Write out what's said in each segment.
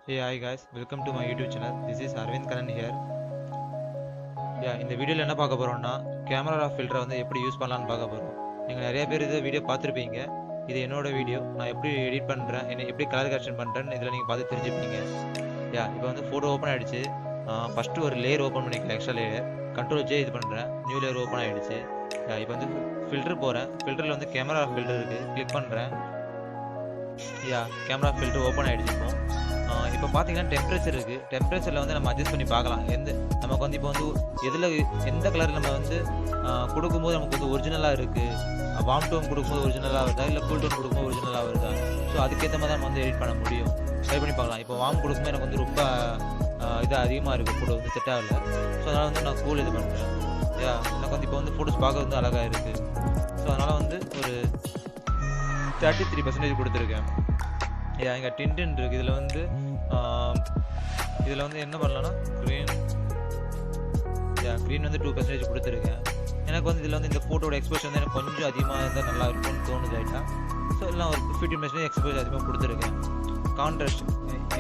Hey, hi guys, welcome to my YouTube channel. This is Arvind Kannan here. இந்த வீடியோவில் என்ன பார்க்க போகிறோம்னா கேமரா ஃபில்டரை வந்து எப்படி யூஸ் பண்ணலான்னு பார்க்க போகிறோம். நீங்கள் நிறைய பேர் இதை வீடியோ பார்த்துருப்பீங்க. இது என்னோட வீடியோ, நான் எப்படி எடிட் பண்ணுறேன், என்ன எப்படி கலர் கரெக்ஷன் பண்ணுறேன்னு இதில் நீங்கள் பார்த்து தெரிஞ்சுப்பீங்க. இப்போ வந்து ஃபோட்டோ ஓப்பன் ஆகிடுச்சு. ஃபஸ்ட்டு ஒரு லேயர் ஓப்பன் பண்ணிக்கலாம், எக்ஸ்ட்ரா லேயர். Ctrl J இது பண்ணுறேன், நியூ லேயர் ஓப்பன் ஆகிடுச்சு. இப்போ வந்து ஃபில்டர் போகிறேன். ஃபில்டரில் வந்து கேமரா ஃபில்டர் இருக்குது, கிளிக் பண்ணுறேன். கேமரா ஃபில்டர் ஓப்பன் ஆகிடுச்சு. இப்போ பார்த்தீங்கன்னா டெம்பரேச்சர் இருக்குது. டெம்பரேச்சரில் வந்து நம்ம அட்ஜஸ்ட் பண்ணி பார்க்கலாம். நமக்கு வந்து இப்போ வந்து எந்த கலர் நம்ம வந்து கொடுக்கும்போது நமக்கு வந்து ஒரிஜினலாக இருக்குது, வார்ம் டோன் கொடுக்கும்போது ஒரிஜினலாக வருதா, இல்லை கூல் டோன் கொடுக்கும்போது ஒரிஜினலாக வருதா. ஸோ அதுக்கேற்ற மாதிரி தான் நம்ம வந்து எடிட் பண்ண முடியும். ட்ரை பண்ணி பார்க்கலாம். இப்போ வார்ம் கொடுக்கும்போது எனக்கு வந்து ரொம்ப இது அதிகமாக இருக்குது, ஃபோட்டோ வந்து செட் ஆகலை. ஸோ அதனால் வந்து நான் கூல் இது பண்ணுறேன். எனக்கு வந்து இப்போ வந்து ஃபோட்டோஸ் பார்க்க வந்து அழகாக இருக்குது. ஸோ அதனால் வந்து ஒரு 33% கொடுத்துருக்கேன். இங்கே டின்டன் இருக்குது. இதில் வந்து என்ன பண்ணலான்னா க்ரீன் வந்து 2% கொடுத்துருக்கேன். எனக்கு வந்து இதில் வந்து இந்த ஃபோட்டோட எக்ஸ்போஷர் வந்து எனக்கு கொஞ்சம் அதிகமாக இருந்தால் நல்லா இருக்கும்னு தோணுது ஆகிட்டா. ஸோ எல்லாம் ஒரு 15% எக்ஸ்போஷர் அதிகமாக கொடுத்துருக்கேன். கான்ட்ராஸ்ட்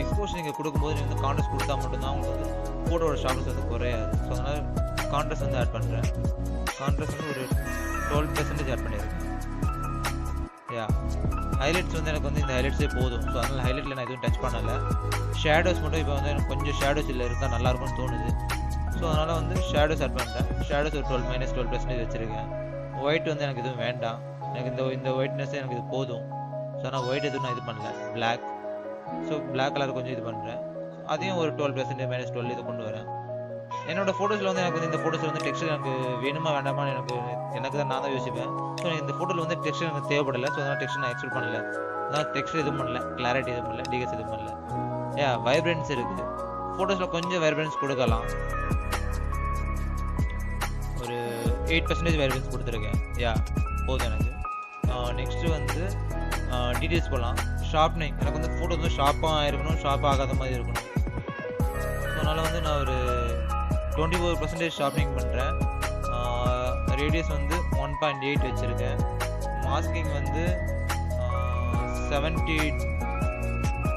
எக்ஸ்போஷர் நீங்கள் கொடுக்கும்போது நீங்கள் வந்து கான்ட்ராஸ்ட் கொடுத்தா மட்டும்தான் உங்களுக்கு வந்து ஃபோட்டோட ஷார்ப்னஸ் வந்து குறையாது. ஸோ அதனால் கான்ட்ராஸ்ட் வந்து ஆட் பண்ணுறேன். கான்ட்ராஸ்ட் வந்து ஒரு 12% ஆட் பண்ணியிருக்கேன். ஹைலைட்ஸ் வந்து எனக்கு வந்து இந்த ஹைலைட்ஸே போதும். ஸோ அதனால் ஹைலைட்டில் நான் எதுவும் டச் பண்ணலை. ஷேடோஸ் மட்டும் இப்போ வந்து எனக்கு கொஞ்சம் ஷேடோஸ் இல்லை இருந்தால் நல்லாயிருக்கும்னு தோணுது. ஸோ அதனால் வந்து ஷேடோஸ் ஆட் பண்ணுறேன். ஷேடோஸ் ஒரு -12% வச்சுருக்கேன். ஒயிட் வந்து எனக்கு எதுவும் வேண்டாம். எனக்கு இந்த ஒயிட்னஸ் எனக்கு இது போதும். ஸோ ஆனால் ஒயிட் எதுவும் நான் இது பண்ணல, பிளாக். ஸோ பிளாக் கலர் கொஞ்சம் இது பண்ணுறேன். அதையும் ஒரு 12% -12 இதை கொண்டு வரேன். என்னோடய ஃபோட்டோஸில் வந்து எனக்கு வந்து இந்த ஃபோட்டோஸில் வந்து டெக்ஸ்டர் எனக்கு வேணுமா வேண்டாமான்னு எனக்கு தான் நான் தான் யோசிப்பேன். ஸோ இந்த ஃபோட்டோவில் வந்து டெக்ஸ்டர் எனக்கு தேவைப்படலை. ஸோ அதனால் டெக்ஸ்டர் நான் எக்ஸ்பெக்ட் பண்ணல. அதான் டெக்ஸ்டர் எதுவும் பண்ணல, கிளாரிட்டி எதுவும் பண்ணல, டிஎஸ் எதுவும் பண்ணல. வைப்ரன்ஸ் இருக்குது. ஃபோட்டோஸில் கொஞ்சம் வைப்ரன்ஸ் கொடுக்கலாம். ஒரு 8% வைப்ரன்ஸ் கொடுத்துருக்கேன். போதும் எனக்கு. நெக்ஸ்ட்டு வந்து டீட்டெயில்ஸ் போடலாம். ஷார்ப்னிங் எனக்கு வந்து ஃபோட்டோ வந்து ஷார்ப்பாக இருக்கணும், ஷார்ப்பாக ஆகாத மாதிரி இருக்கணும். ஸோ அதனால் வந்து நான் ஒரு 24% ஷார்ப்னிங் பண்ணுறேன். ரேடியஸ் வந்து 1.8 வச்சுருக்கேன். மாஸ்கிங் வந்து 70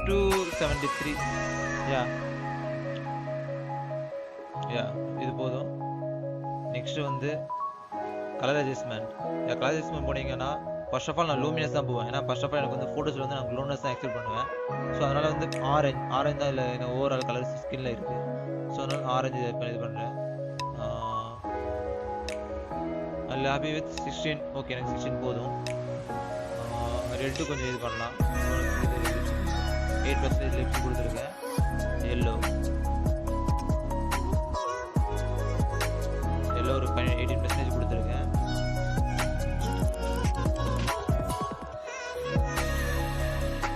to 73. இது போதும். நெக்ஸ்ட்டு வந்து கலர் அட்ஜஸ்ட்மெண்ட். கலர் அட்ஜஸ்ட்மெண்ட் போனீங்கன்னா ஃபர்ஸ்ட் ஆஃப் ஆல் நான் லூமினஸ் தான் போவேன். ஏன்னா ஃபர்ஸ்ட் ஆஃப் ஆல் எனக்கு வந்து ஃபோட்டோஸில் வந்து நான் க்ளோனஸ் தான் எக்ஸ்பெக்ட் பண்ணுவேன். ஸோ அதனால் வந்து ஆரஞ்சு தான் இல்லை எனக்கு ஓவரால் கலர் ஸ்கின்னில் இருக்குது. ஸோ அதனால் ஆரஞ்சு இது பண்ணுறேன். அதில் ஹாப்பி வித் 16. ஓகே, எனக்கு 16 போதும். ரெட்டு கொஞ்சம் இது பண்ணலாம். 8% லிப்ஸ் கொடுத்துருக்கேன். எல்லோ ஒரு 18% கொடுத்துருக்கேன்.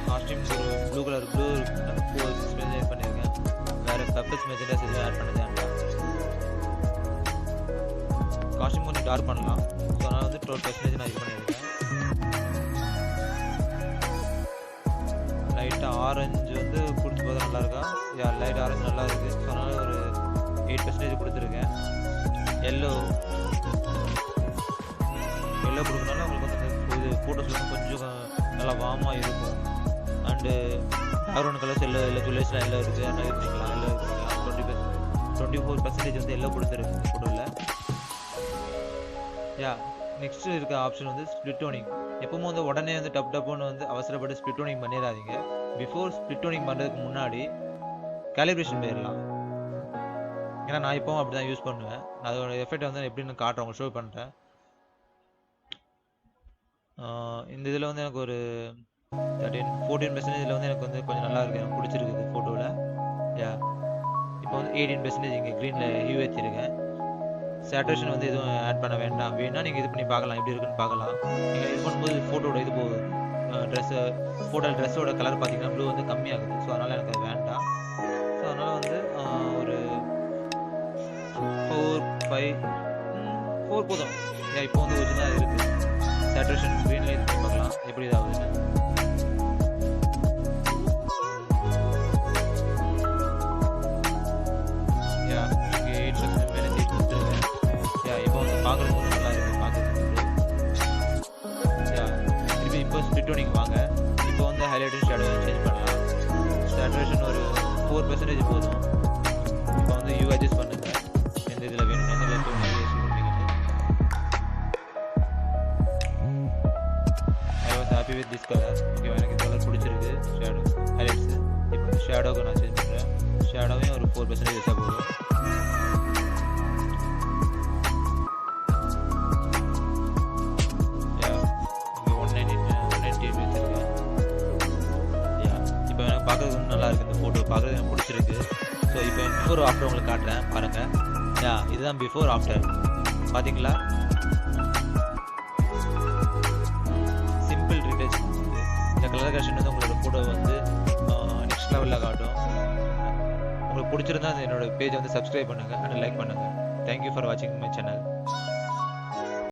காஸ்டியூம் ஒரு ப்ளூ இருக்குன்னா 4% ஆட் பண்ணியிருக்கேன். வேறு பெப்பர்ஸ் மெஜெண்டாஸ் எதுவும் ஆட் பண்ணது வேண்டாம். காஸ்டியூம் கொஞ்சம் டார்க் பண்ணலாம். ஸோ அதனால் வந்து 12% நான் இது பண்ணியிருக்கேன். லைட்டாக ஆரஞ்சு வந்து கொடுத்து பார்த்தா நல்லா இருக்கா? லைட் ஆரஞ்சு நல்லா இருக்குது. ஸோ அதனால் ஒரு 8% கொடுத்துருக்கேன். எல்லோ கொடுக்கறனால உங்களுக்கு வந்து இது ஃபோட்டோஸ் வந்து கொஞ்சம் நல்லா வார்மாக இருக்கும். அண்டு பேக்ரவுண்ட் கலர்ஸ் எல்லோ ஜுவல்ஸ்லாம் எல்லோ இருக்குது. அதனால் இது பண்ணிக்கலாம். எல்லோ பண்ணிக்கலாம். 24% வந்து எல்லோ கொடுத்துருக்கு ஃபோட்டோவில். நெக்ஸ்ட்டு இருக்க ஆப்ஷன் வந்து ஸ்ப்ளிட் டோனிங். எப்பவும் வந்து உடனே வந்து டப்புன்னு வந்து அவசரப்பட்டு ஸ்ப்ளிட் டோனிங் பண்ணிடாதீங்க. பிஃபோர் ஸ்ப்ளிட் டோனிங் பண்ணுறதுக்கு முன்னாடி கேலிப்ரேஷன் போயிடலாம். ஏன்னா நான் இப்போவும் அப்படி தான் யூஸ் பண்ணுவேன். நான் அதோட எஃபெக்ட் வந்து எப்படின்னு காட்டுறேன், உங்களுக்கு ஷோ பண்ணுறேன். இந்த இதில் வந்து எனக்கு ஒரு 14% இதில் வந்து எனக்கு வந்து கொஞ்சம் நல்லா இருக்குது, எனக்கு பிடிச்சிருக்குது ஃபோட்டோவில். இப்போ வந்து 18% இங்கே க்ரீனில் ஹியூ ஏற்றிருக்கேன். சேச்சுரேஷன் வந்து எதுவும் ஆட் பண்ண வேண்டாம். வேணால் நீங்கள் இது பண்ணி பார்க்கலாம், எப்படி இருக்குன்னு பார்க்கலாம். நீங்கள் இது பண்ணும்போது ஃபோட்டோட இது போகுது, ட்ரெஸ்ஸோட கலர் பார்த்தீங்கன்னா ப்ளூ வந்து கம்மியாகுது. ஸோ அதனால் எனக்கு அது வேண்டாம். ஸோ அதனால் வந்து ஒரு 4 போதும். இப்போ வந்து ஒரிஜினலாக இருக்குது. சேச்சுரேஷன் க்ரீனில் இது பண்ணி பார்க்கலாம் எப்படி இதாகுதுன்னு. இங்கே 8% மேலே கொடுத்துருக்கேன். இப்போ வந்து பார்க்குறதுக்கு வந்து நல்லா இருக்குது பார்க்குறதுக்கு. திருப்பி இப்போ ஸ்ப்ளிட் டோனிங் வாங்க. இப்போ வந்து ஹைலைட்டும் ஷேடோ சேஞ்ச் பண்ணலாம். சேச்சுரேஷன் ஒரு 4% போதும். இப்போ வந்து யூ அட்ஜஸ்ட் பண்ணுங்க, எந்த இதில் வேணும் எந்த இதில் தோணுது பண்ணுறீங்கன்னு. I was happy with this colour. Okay, எனக்கு இந்த கலர் பிடிச்சிருக்கு. ஷேடோ ஹைலைட்ஸு இப்போ ஷேடோவுக்கு நான் சேஞ்ச் பண்ணுறேன். ஷேடோவையும் ஒரு 4% வச்சா போதும். பார்க்குறதுக்கு இன்னும் நல்லா இருக்குது. இந்த ஃபோட்டோ பார்க்குறது எனக்கு பிடிச்சிருக்கு. ஸோ இப்போ பிஃபோர் ஆஃப்டர் உங்களுக்கு காட்டுறேன் பாருங்கள். இதுதான் பிஃபோர் ஆஃப்டர். பார்த்தீங்களா, சிம்பிள் ரீடச். இந்த கலர் கரெக்ஷன் வந்து உங்களோட ஃபோட்டோ வந்து நெக்ஸ்ட் லெவலில் காட்டும். உங்களுக்கு பிடிச்சிருந்தா என்னோட பேஜை வந்து சப்ஸ்கிரைப் பண்ணுங்கள் அண்ட் லைக் பண்ணுங்கள். தேங்க்யூ ஃபார் வாட்சிங் மை சேனல்.